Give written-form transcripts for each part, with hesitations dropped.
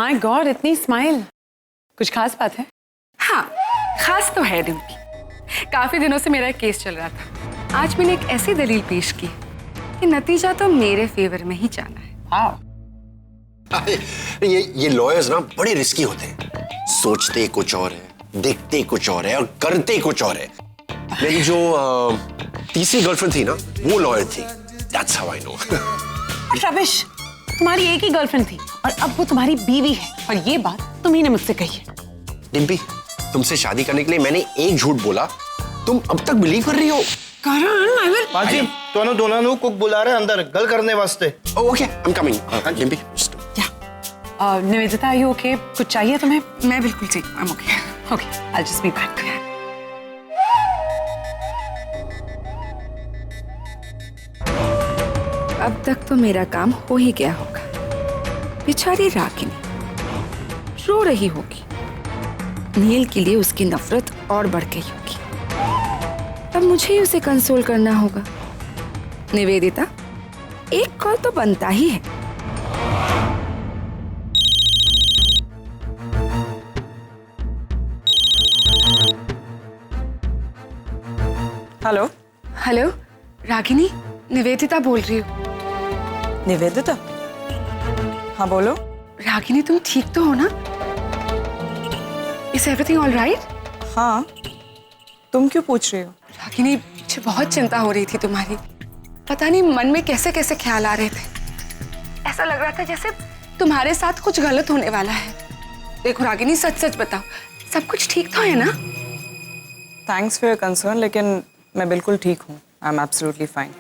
My God, इतनी smile, कुछ खास बात है? हाँ, खास तो है डिम्पी। काफी दिनों से मेरा एक केस चल रहा था। आज मैंने एक ऐसी दलील पेश की कि नतीजा तो मेरे फेवर में ही जाना है। हाँ। ये लॉयर्स ना बड़े रिस्की होते हैं। सोचते कुछ और है, देखते कुछ और है और करते कुछ और है। मेरी जो तीसरी गर्लफ्रेंड थी ना, वो लॉयर थी। That's how I know. रविश, तुम्हारी एक ही गर्लफ्रेंड थी और अब वो तुम्हारी बीवी है, और ये बात तुम्ही ने मुझसे कही है। डिम्पी, तुमसे शादी करने के लिए मैंने एक झूठ बोला, तुम अब तक बिलीव कर रही हो? करण, I will... पाजी, दोनों दोनों कुक बुला रहे अंदर गल करने वास्ते। Okay, I'm coming. Dimpy, Nivedita, you okay? कुछ चाहिए तुम्हें? मैं बिल्कुल ठीक, I'm okay. Okay, I'll just be back. अब तक तो मेरा काम हो ही गया होगा। बेचारी रागिनी रो रही होगी। नील के लिए उसकी नफरत और बढ़ गई होगी। अब मुझे ही उसे कंसोल करना होगा। निवेदिता, एक कॉल तो बनता ही है। हेलो। हेलो, रागिनी, निवेदिता बोल रही हूँ। निवेदिता? हाँ बोलो। रागिनी, तुम ठीक तो हो ना? Is everything all right? हाँ, तुम क्यों पूछ रही हो? रागिनी, मुझे बहुत चिंता हो रही थी तुम्हारी। पता नहीं मन में कैसे कैसे ख्याल आ रहे थे। ऐसा लग रहा था जैसे तुम्हारे साथ कुछ गलत होने वाला है। देखो रागिनी, सच सच बताओ, सब कुछ ठीक तो है ना? थैंक्स फॉर योर कंसर्न, लेकिन मैं बिल्कुल ठीक हूँ। I am absolutely fine.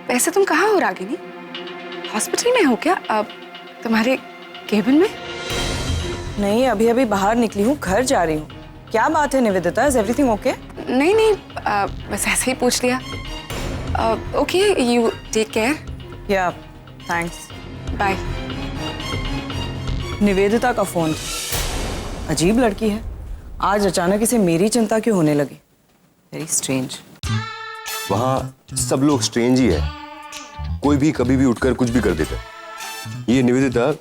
वैसे तुम कहाँ हो रागिनी? हॉस्पिटल में हो क्या? अब तुम्हारे केबिन में? नहीं, अभी अभी बाहर निकली हूँ, घर जा रही हूँ। क्या बात है निवेदिता, इज एवरीथिंग ओके? नहीं नहीं, बस ऐसे ही पूछ लिया। Okay, you take care. Yeah, thanks. Bye. Nivedita का फोन। अजीब लड़की है, आज अचानक इसे मेरी चिंता क्यों होने लगी? Very strange. वहाँ सब लोग स्ट्रेंज ही है। कोई भी कभी भी उठकर कुछ भी कर देता है। ये निवेदिता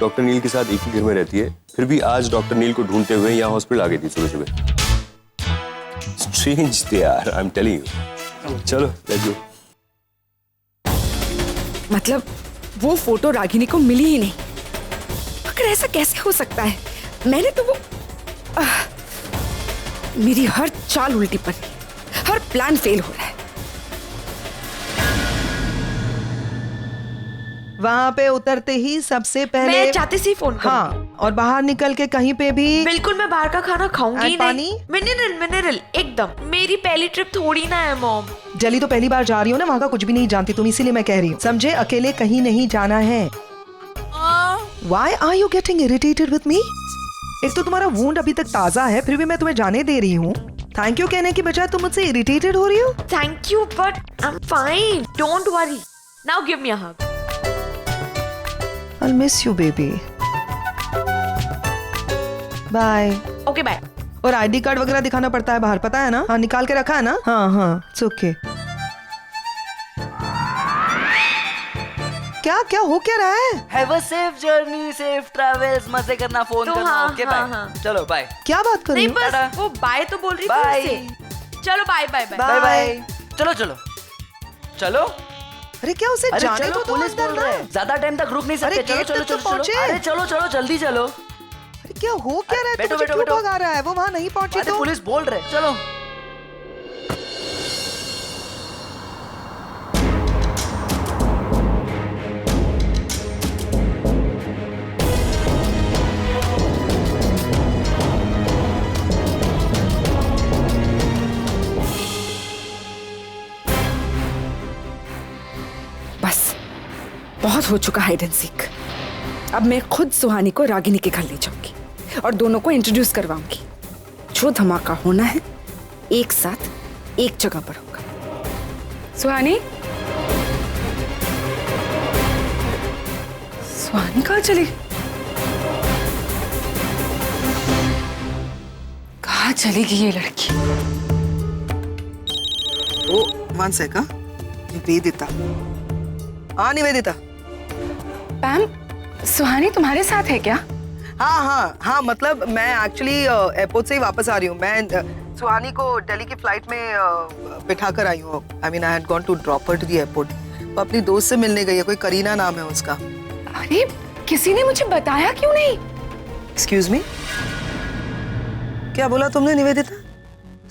डॉक्टर नील के साथ एक ही घर में रहती है, फिर भी आज डॉक्टर नील को ढूंढते हुए यहाँ हॉस्पिटल आ गई थी सुबह सुबह। Strange they are, I am telling you. चलो लेट्स गो। मतलब वो फोटो रागिनी को मिली ही नहीं। अगर ऐसा कैसे हो सकता है? मैंने तो वो मेरी हर चाल उल्टी पड़ी, हर प्लान फेल हो रहा है। वहाँ पे उतरते ही सबसे पहले मैं चाहती सी फोन करूंगी। हाँ, और बाहर निकल के कहीं पे भी बिल्कुल मैं बाहर का खाना खाऊंगी ही पानी? नहीं। मिनरल एकदम। मेरी पहली ट्रिप थोड़ी ना है मॉम। दिल्ली तो पहली बार जा रही हो ना, वहाँ का कुछ भी नहीं जानती तुम, इसीलिए मैं कह रही हूँ। समझे, अकेले कहीं नहीं जाना है। Why are you getting irritated with me? एक तो तुम्हारा वुंड अभी तक ताजा है, फिर भी मैं तुम्हें जाने दे रही हूँ। थैंक यू कहने की बजाय तुम मुझसे इरिटेटेड हो रही हो। Thank you but I am fine, don't worry. Now give me a hug. I'll miss you, baby. Bye. Okay bye. और आईडी कार्ड वगैरह दिखाना पड़ता है बाहर, पता है ना? हाँ, निकाल के रखा है ना? हाँ हाँ, it's okay. क्या हो क्या रहा है? Have a safe journey, safe travels, मजे करना, फोन तो करना। हाँ, ओके हाँ, बाय। हाँ। चलो बाय। क्या बात कर रही नहीं हो? बस वो बाय तो बोल रही Bye. थी उससे। चलो bye bye bye. Bye bye. चलो चलो चलो। अरे क्या उसे अरे जाने चलो, दो तुम पुलिस अंदर बोल ना। रहे हैं। ज्यादा टाइम तक रुक नहीं अरे सकते। चलो गेट चलो तक तो चलो पहुंचे। चलो। अरे चलो चलो जल्दी चलो। अरे क्या हो क्या रहा है? बैठो, तो मुझे बैठो, क्यों बैठो। भगा रहा है? वो वहाँ नहीं पहुंची अरे तो? पुलिस बोल रहे हैं, चलो। बस बहुत हो चुका हाइड एंड सीक। अब मैं खुद सुहानी को रागिनी के घर ले जाऊंगी और दोनों को इंट्रोड्यूस करवाऊंगी। जो धमाका होना है एक साथ एक जगह पर होगा। सुहानी, सुहानी कहाँ चली? कहाँ चली गई ये लड़की? ओ, वन सेकंड। निवेदिता। हाँ निवेदिता। पैम, सुहानी तुम्हारे साथ है क्या? हाँ हाँ हाँ, मतलब मैं एक्चुअली एयरपोर्ट से ही वापस आ रही हूँ। मैं सुहानी को दिल्ली की फ्लाइट में बिठा कर आई हूँ। I mean I had gone to drop her to the airport. वो अपनी दोस्त से मिलने गई है, कोई करीना नाम है उसका। अरे किसी ने मुझे बताया क्यों नहीं? एक्सक्यूज मी, क्या बोला तुमने निवेदिता?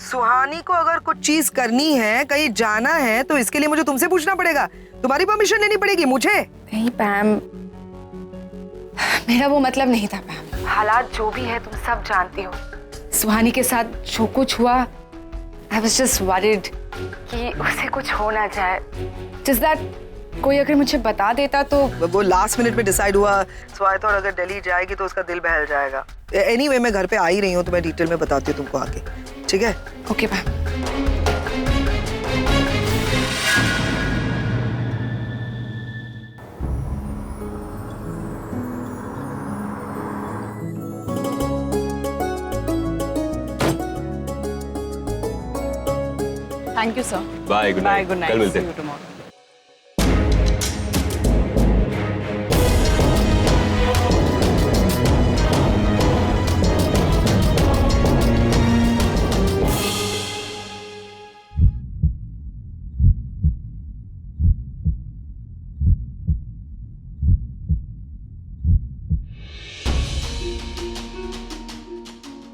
सुहानी को अगर कुछ चीज करनी है, कहीं जाना है, तो इसके लिए मुझे तुमसे पूछना पड़ेगा, तुम्हारी परमिशन लेनी पड़ेगी मुझे? नहीं पैम, मेरा वो मतलब नहीं था पैम। हालात जो भी है तुम सब जानती हो। सुहानी के साथ जो कुछ हुआ, आई वाज जस्ट वरीड कि उसे कुछ हो ना जाए। जस्ट दैट कोई अगर मुझे बता देता तो। वो लास्ट मिनट में डिसाइड हुआ, सो आई थॉट अगर दिल्ली जाएगी तो उसका दिल बहल जाएगा। एनीवे मैं घर पे आ ही रही हूँ, तो मैं डिटेल में बताती हूँ तुमको आके, ठीक है? Okay Pam. Thank you sir. Bye, good night. Good night, कल मिलते See हैं। you tomorrow.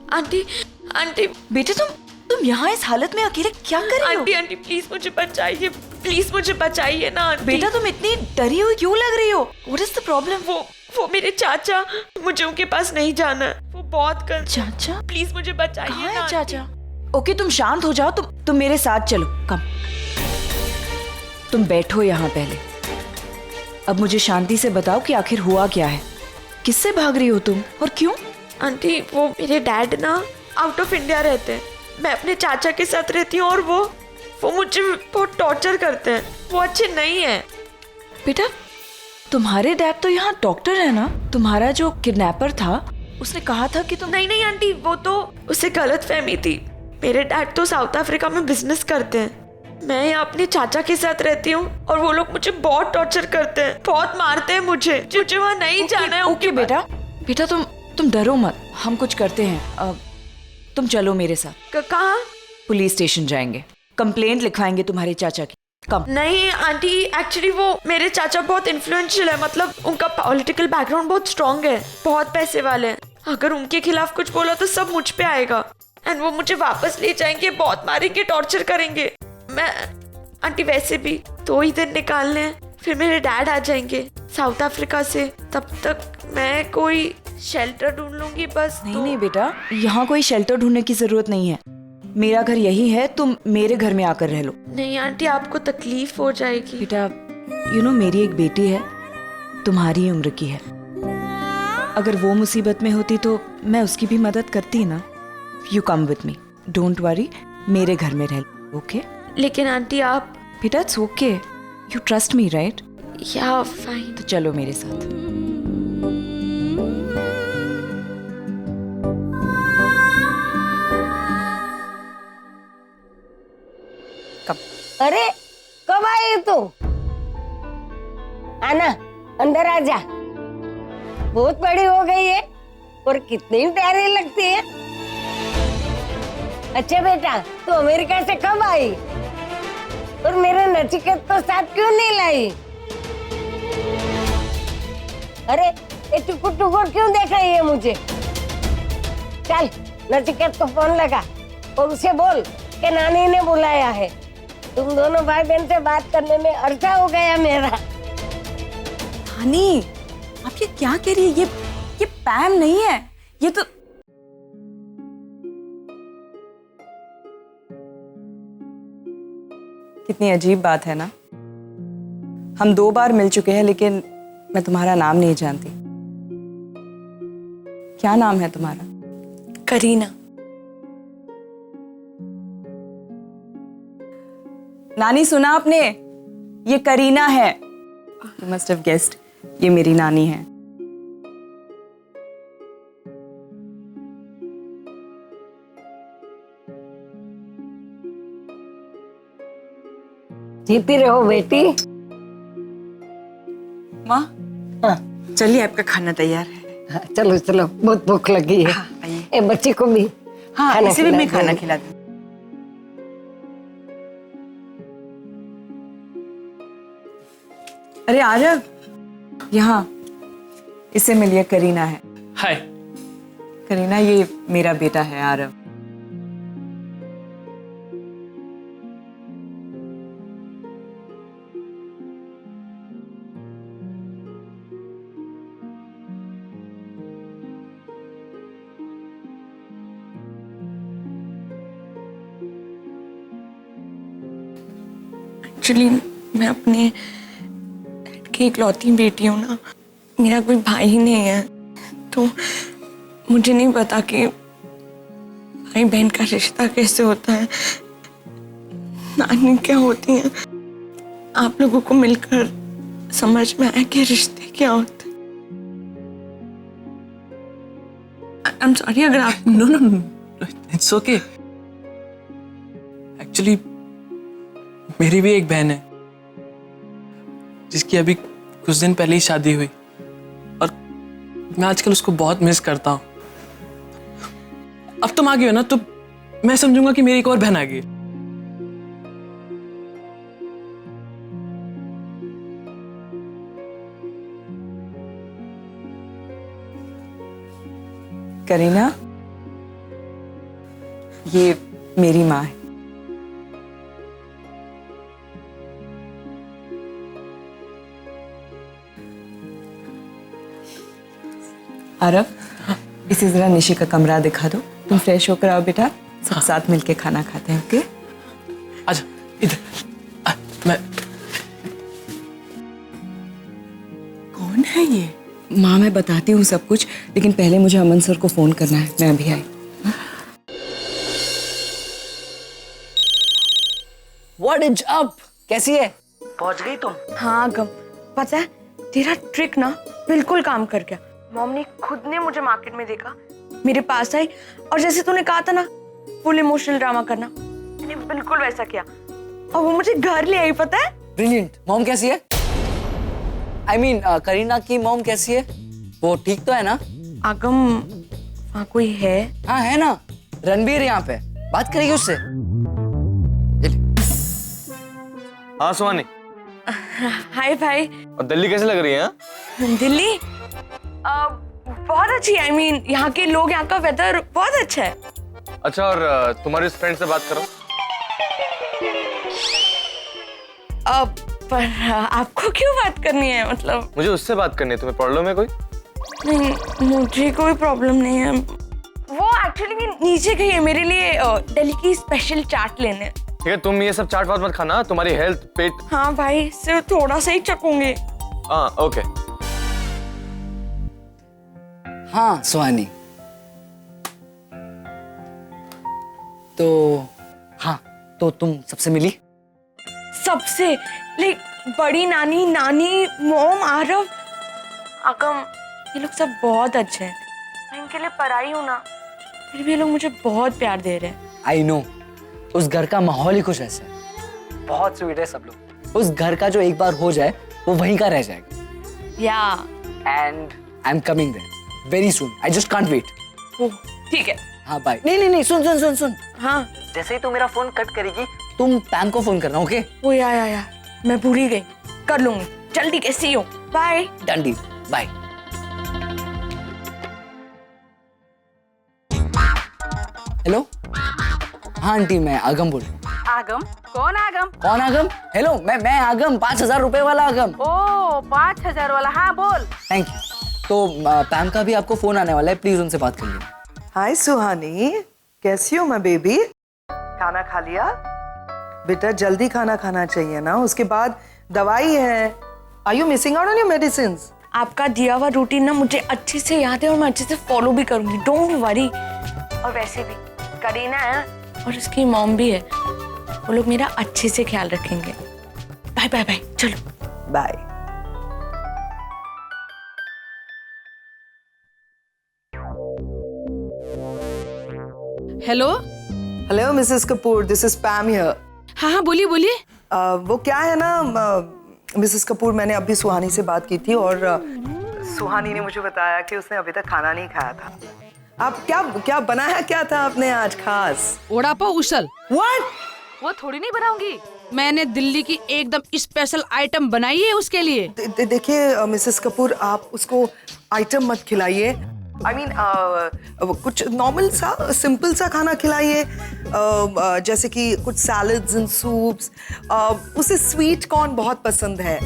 आंटी आंटी बेटे तुम यहाँ इस हालत में अकेले क्या कर रही हो? आंटी आंटी प्लीज मुझे बचाइए, प्लीज मुझे बचाइए ना आंटी। बेटा तुम इतनी डरी हुई क्यों लग रही हो? What is the problem? वो मेरे चाचा, मुझे उनके पास नहीं जाना है, वो बहुत कर। चाचा? प्लीज मुझे बचाइए कहाँ ना है चाचा? ओके तुम शांत हो जाओ, तुम मेरे साथ चलो। कम, तुम बैठो यहाँ पहले। अब मुझे शांति से बताओ कि आखिर हुआ क्या है, किससे भाग रही हो तुम और क्यों? आंटी वो मेरे डैड ना आउट ऑफ इंडिया रहते हैं, मैं अपने चाचा के साथ रहती हूँ और वो मुझे बहुत टॉर्चर करते हैं, वो अच्छे नहीं है। बेटा तुम्हारे डैड तो यहाँ डॉक्टर है ना? तुम्हारा जो किडनैपर था उसने कहा था कि तुम। नहीं आंटी, वो तो उससे गलत फहमी थी। मेरे डैड तो साउथ अफ्रीका में बिजनेस करते हैं, मैं यहाँ अपने चाचा के साथ रहती हूँ और वो लोग मुझे बहुत टॉर्चर करते हैं, बहुत मारते हैं मुझे वहाँ नहीं जाना है। ओके बेटा तुम डरो मत, हम कुछ करते हैं। तुम चलो मेरे साथ। कहाँ? पुलिस स्टेशन जाएंगे, कंप्लेंट लिखवाएंगे तुम्हारे चाचा की। कम। नहीं आंटी, एक्चुअली वो मेरे चाचा बहुत इन्फ्लुएंशियल है, मतलब उनका पॉलिटिकल बैकग्राउंड बहुत स्ट्रांग है, बहुत पैसे वाले हैं। अगर उनके खिलाफ कुछ बोला तो सब मुझ पे आएगा एंड वो मुझे वापस ले जाएंगे, बहुत मारेंगे, टॉर्चर करेंगे। मैं आंटी वैसे भी 2 ही दिन निकालने हैं, फिर मेरे डैड आ जाएंगे साउथ अफ्रीका से, तब तक मैं कोई शेल्टर ढूंढ लूंगी बस। नहीं बेटा, यहाँ कोई शेल्टर ढूंढने की जरूरत नहीं है, मेरा घर यही है, तुम मेरे घर में आकर रह लो। नहीं आंटी, आपको तकलीफ हो जाएगी। बेटा मेरी एक बेटी है, तुम्हारी उम्र की है, अगर वो मुसीबत में होती तो मैं उसकी भी मदद करती ना। You come with me, don't worry, मेरे घर में रह लो, ओके? लेकिन आंटी आप। बेटा it's okay, you trust me right? या फाइन। तो चलो मेरे साथ। अरे कब आई तू? आना अंदर आ जा, बहुत बड़ी हो गई है और कितनी प्यारी लगती है। अच्छा बेटा, तू अमेरिका से कब आई और मेरे नचिकेत को साथ क्यों नहीं लाई? अरे ये टुकुर टुकुर क्यों देख रही है मुझे? चल नचिकेत को फोन लगा और उसे बोल कि नानी ने बुलाया है। तुम दोनों भाई बहन से बात करने में अरसा हो गया मेरा। हनी, आप ये क्या कह रही है? ये पैम नहीं है, ये तो। कितनी अजीब बात है ना, हम 2 बार मिल चुके हैं लेकिन मैं तुम्हारा नाम नहीं जानती। क्या नाम है तुम्हारा? करीना। नानी सुना आपने, ये करीना है। यू मस्ट हैव गेस्ड, ये मेरी नानी है। जीती रहो बेटी। माँ, हाँ। चलिए आपका खाना तैयार है। हाँ, चलो चलो, बहुत भूख लगी है। हाँ, आइए। ए बच्चे को भी हाँ, खाना इसे भी खिला मैं खाना दो। खिला दूँ। अरे आरव, यहाँ इससे मिलिए, करीना है। हाय। करीना, ये मेरा बेटा है आरव। एक्चुअली मैं अपने डैड की इकलौती बेटी हूँ ना, मेरा कोई भाई ही नहीं है, तो मुझे नहीं पता कि भाई बहन का रिश्ता कैसे होता है, नानी क्या होती हैं। आप लोगों को मिलकर समझ में आया कि रिश्ते क्या होते हैं। आई एम सॉरी अगर आप no no no, it's okay. Actually मेरी भी एक बहन है जिसकी अभी कुछ दिन पहले ही शादी हुई, और मैं आजकल उसको बहुत मिस करता हूँ। अब तुम आ गई हो ना, तो मैं समझूंगा कि मेरी एक और बहन आ गई। करीना, ये मेरी माँ है। आरव, इसे जरा निशी का कमरा दिखा दो। तुम फ्रेश होकर आओ बेटा, सब साथ मिलके खाना खाते हैं। ओके? आजा इधर। मैं कौन है ये? माँ, मैं बताती हूँ सब कुछ, लेकिन पहले मुझे अमन सर को फोन करना है। मैं अभी आई। What is up? कैसी है? पहुंच गई तुम? हाँ गम, पता है तेरा ट्रिक ना बिल्कुल काम कर गया। मॉम ने खुद ने मुझे मार्केट में देखा, मेरे पास आई, और जैसे तूने कहा था ना फुल इमोशनल ड्रामा करना, मैंने बिल्कुल वैसा किया, और वो मुझे घर ले आई। पता है? Brilliant. मॉम कैसी है? I mean, करीना की मॉम कैसी है? वो ठीक तो है ना? आगम, वहाँ कोई है? हाँ है ना, रणबीर यहाँ पे, बात करेगी उससे। हाँ सुहानी, हाय भाई। और दिल्ली कैसे लग रही है? दिल्ली बहुत अच्छी है। I mean, यहाँ के लोग, यहाँ का वेदर बहुत अच्छा है। अच्छा, और तुम्हारी उस फ्रेंड से बात करो। पर आपको क्यों बात करनी है? मतलब मुझे उससे बात करनी है। तुम्हें प्रॉब्लम है कोई? नहीं, मुझे कोई प्रॉब्लम नहीं है। वो एक्चुअली नीचे गई है मेरे लिए दिल्ली की स्पेशल चाट लेने। ठीक है, तुम ये सब चाट वाट मत खाना, तुम्हारी हेल्थ, पेट। हाँ भाई, सिर्फ थोड़ा सा ही चखूंगी। हाँ ओके। हाँ सुहानी, तो हाँ, तो तुम सबसे मिली? सबसे? लाइक बड़ी नानी, नानी, मॉम, आरव, आगम, ये लोग सब बहुत अच्छे हैं। मैं इनके लिए पराई हूँ ना, फिर भी ये लोग मुझे बहुत प्यार दे रहे हैं। आई नो, उस घर का माहौल ही कुछ ऐसा है, बहुत स्वीट है सब लोग। उस घर का जो एक बार हो जाए वो वहीं का रह जाएगा। Yeah and I am coming there very soon, I just can't wait. ठीक है। हाँ बाय। नहीं, सुन सुन सुन सुन। हाँ, जैसे ही तू मेरा फोन कट करेगी, तुम पैम को फोन करना, ओके? वो या मैं भूल ही गई, कर लूंगी। जल्दी के, see you, bye. Done deal, bye. Hello, हाँ आंटी, मैं आगम बोल रहा हूँ। आगम? कौन आगम? कौन आगम? हेलो, मैं आगम, 5,000 रुपए वाला आगम। ओ 5,000 वाला, हाँ बोल। Thank you. तो पैम का भी आपको फोन आने वाला है, प्लीज उनसे बात कर लीजिए। हाय सुहानी, कैसी हो मैं बेबी? खाना खा लिया? बेटा जल्दी खाना खाना चाहिए ना, उसके बाद दवाई है। Are you missing out on your medicines? आपका दिया हुआ रूटीन ना मुझे अच्छे से याद है, और मैं अच्छे से फॉलो भी करूंगी, डोंट वरी। और वैसे भी करीना है और उसकी मॉम भी है, वो लोग मेरा अच्छे से ख्याल रखेंगे। बाय बाय बाय, चलो bye. Hello hello Mrs Kapoor, this is Pam here. हाँ बोलिए बोलिए। वो क्या है ना मिसेस कपूर, मैंने अभी सुहानी से बात की थी और सुहानी ने मुझे बताया कि उसने अभी तक खाना नहीं खाया था। आप क्या क्या बनाया क्या था आपने आज खास? वड़ा पाव उसल। What? वो थोड़ी नहीं बनाऊंगी, मैंने दिल्ली की एकदम स्पेशल आइटम बनाई है उसके लिए। देखिए मिसेस कपूर, आप उसको आइटम मत खिलाइए। I mean, कुछ नॉर्मल सा सिंपल सा खाना खिलाइए, जैसे कि कुछ सैलड्स एंड सूप्स। उसे स्वीट कॉर्न बहुत पसंद है।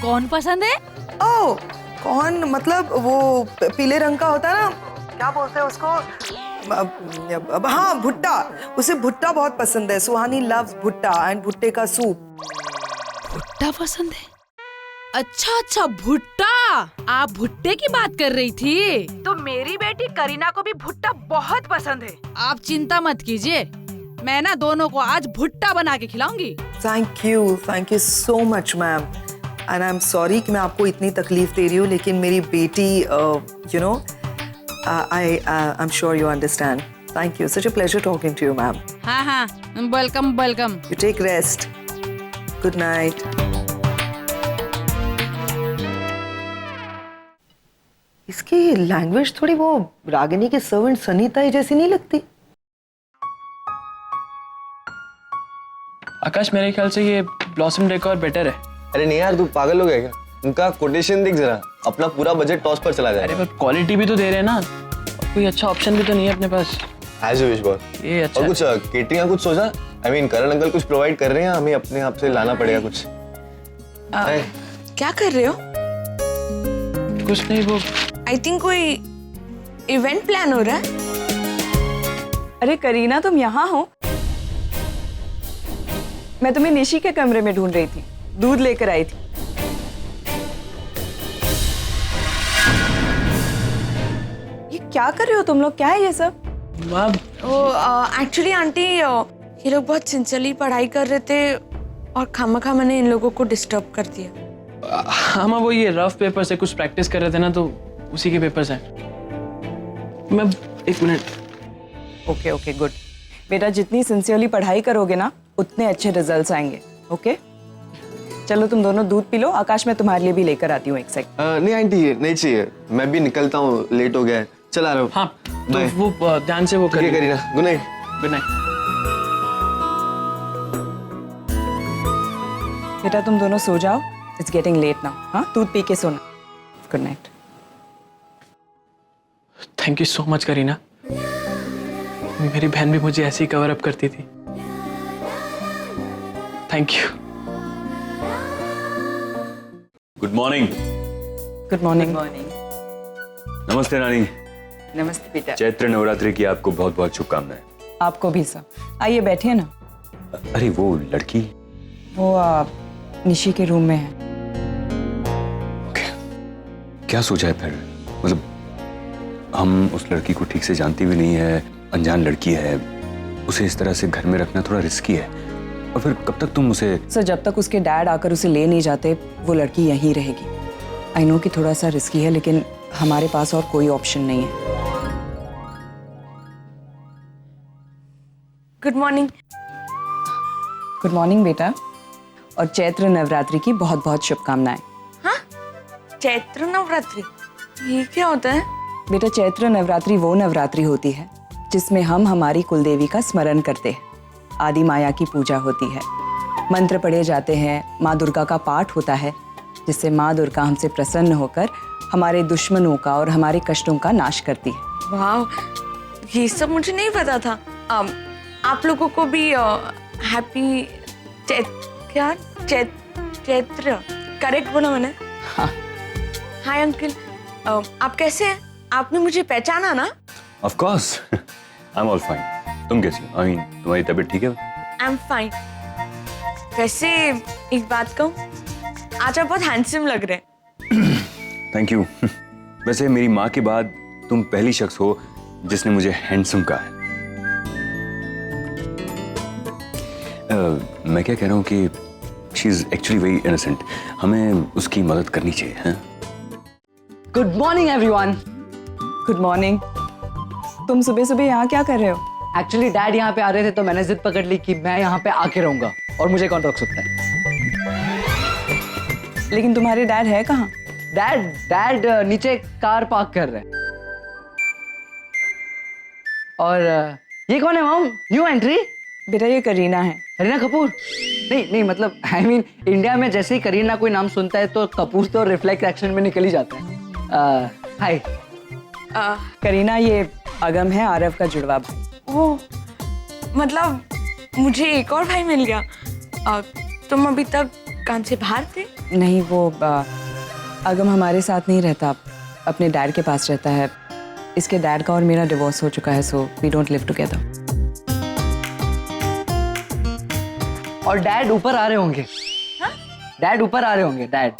कौन पसंद है? ओह, कॉर्न मतलब वो पीले रंग का होता है ना, क्या बोलते हैं उसको? हाँ, भुट्टा। उसे भुट्टा बहुत पसंद है। सुहानी लव्स भुट्टा एंड भुट्टे का सूप। भुट्टा पसंद है? अच्छा अच्छा, भुट्टा। आप भुट्टे की बात कर रही थी। तो मेरी बेटी करीना को भी भुट्टा बहुत पसंद है। आप चिंता मत कीजिए, मैं ना दोनों को आज भुट्टा बना के खिलाऊंगी। Thank you so much ma'am. And I am sorry कि मैं आपको इतनी तकलीफ दे रही हूँ, लेकिन मेरी बेटी you know I am sure you understand. Thank you, such a pleasure talking to you ma'am. हाँ हाँ, welcome welcome. You take rest. Good night. इसकी लैंग्वेज थोड़ी वो रागिनी के सर्वेंट सनीता जैसी नहीं लगती? आकाश, मेरे ख्याल से ये ब्लॉसम डेकोर बेटर है। अरे नहीं यार, तू पागल हो गया क्या? उनका कोटेशन देख जरा, अपना पूरा बजट टॉस पर चला जाए। अरे पर क्वालिटी भी तो दे रहे हैं ना, कोई अच्छा ऑप्शन भी तो नहीं है अपने पास। As you wish boss. ये अच्छा और कुछ केटरिंग का कुछ सोचा? आई मीन करण अंकल कुछ प्रोवाइड कर रहे हैं, हमें अपने आप से लाना पड़ेगा कुछ। क्या कर रहे हो? कुछ नहीं, वो आई थिंक कोई इवेंट प्लान हो रहा है। अरे करीना, तुम यहाँ हो? मैं तुम्हें निशी के कमरे में ढूंढ रही थी, दूध लेकर आई थी। ये क्या कर रहे हो तुम लोग? क्या है ये सब? एक्चुअली आंटी, ये लोग बहुत सिंसियरली पढ़ाई कर रहे थे और खामखा मैंने इन लोगों को डिस्टर्ब कर दिया। हाँ, वो ये रफ पेपर से कुछ प्रैक्टिस कर रहे थे ना, तो उसी के पेपर्स हैं। मैं एक मिनट। Okay good. बेटा, जितनी सिंसियरली पढ़ाई करोगे ना, उतने अच्छे रिजल्ट्स आएंगे। ओके, चलो तुम दोनों दूध पी लो। आकाश, मैं तुम्हारे लिए भी लेकर आती हूँ एक सेकंड। नहीं आंटी, नहीं चाहिए, मैं भी निकलता हूँ, लेट हो गया है। चला रहा हूँ। हाँ, तो वो ध्यान से वो करिए ना। Good night. Good night. बेटा, तुम दोनों सो जाओ, इट्स गेटिंग लेट नाउ। हाँ, दूध पी के सोना। Good night. Thank you so much Kareena, मेरी बहन भी मुझे ऐसे ही कवर अप करती थी। Thank you. Good morning. Good morning. नमस्ते नानी। नमस्ते बेटा। चैत्र नवरात्रि की आपको बहुत बहुत शुभकामनाएं। आपको भी सब। आइए बैठिए ना। अरे वो लड़की, वो निशी के रूम में है। क्या सोचा है फिर? मतलब हम उस लड़की को ठीक से जानती भी नहीं है, अनजान लड़की है, उसे इस तरह से घर में रखना थोड़ा रिस्की है। और फिर कब तक तुम उसे? सर, जब तक उसके डैड आकर उसे ले नहीं जाते, वो लड़की यहीं रहेगी। आई नो कि थोड़ा सा रिस्की है, लेकिन हमारे पास और कोई ऑप्शन नहीं है। Good morning. गुड मॉर्निंग बेटा, और चैत्र नवरात्रि की बहुत बहुत शुभकामनाएं। हाँ, चैत्र नवरात्रि, ये क्या होता है? बेटा, चैत्र नवरात्रि वो नवरात्रि होती है जिसमें हम हमारी कुलदेवी का स्मरण करते हैं। आदि माया की पूजा होती है, मंत्र पढ़े जाते हैं, माँ दुर्गा का पाठ होता है, जिससे माँ दुर्गा हमसे प्रसन्न होकर हमारे दुश्मनों का और हमारे कष्टों का नाश करती है। वाह, ये सब मुझे नहीं पता था। आप लोगों को भी हैप्पी चैत्र करेक्ट बोला मैंने? हाँ। हाय अंकल, आप कैसे हैं? आपने मुझे पहचाना ना? Of course, I am all fine. तुम कैसी हो? आई मीन, तुम्हारी तबीयत ठीक है? आई एम फाइन। वैसे एक बात कहूँ, आज आप बहुत हैंडसम लग रहे हैं। Thank you. वैसे मेरी माँ के बाद तुम पहली शख्स हो जिसने मुझे हैंडसम कहा है। मैं क्या कह रहा हूँ कि she is actually very innocent, हमें उसकी मदद करनी चाहिए। हैं? Good morning everyone. Good morning. तुम सुबह सुबह यहाँ क्या कर रहे हो? एक्चुअली डैड यहाँ पे आ रहे थे, तो मैंने जिद पकड़ ली कि मैं यहाँ पे आके रहूंगा, और मुझे कौन रोक सकता है। लेकिन तुम्हारे डैड है कहाँ? डैड नीचे कार पार्क कर रहे हैं। और ये कौन है मॉम? New entry? बेटा ये करीना है। करीना कपूर? नहीं मतलब आई मीन इंडिया में जैसे ही करीना कोई नाम सुनता है तो कपूर तो रिफ्लेक्स एक्शन में निकल ही जाता है। हाय। करीना ये अगम है, आरव का जुड़वा भाई। ओह, मतलब मुझे एक और भाई मिल गया। तुम अभी तक काम से बाहर थे? नहीं, वो अगम हमारे साथ नहीं रहता, अपने डैड के पास रहता है। इसके डैड का और मेरा डिवोर्स हो चुका है, so we don't live together. और डैड ऊपर आ रहे होंगे। डैड ऊपर आ रहे होंगे, डैड।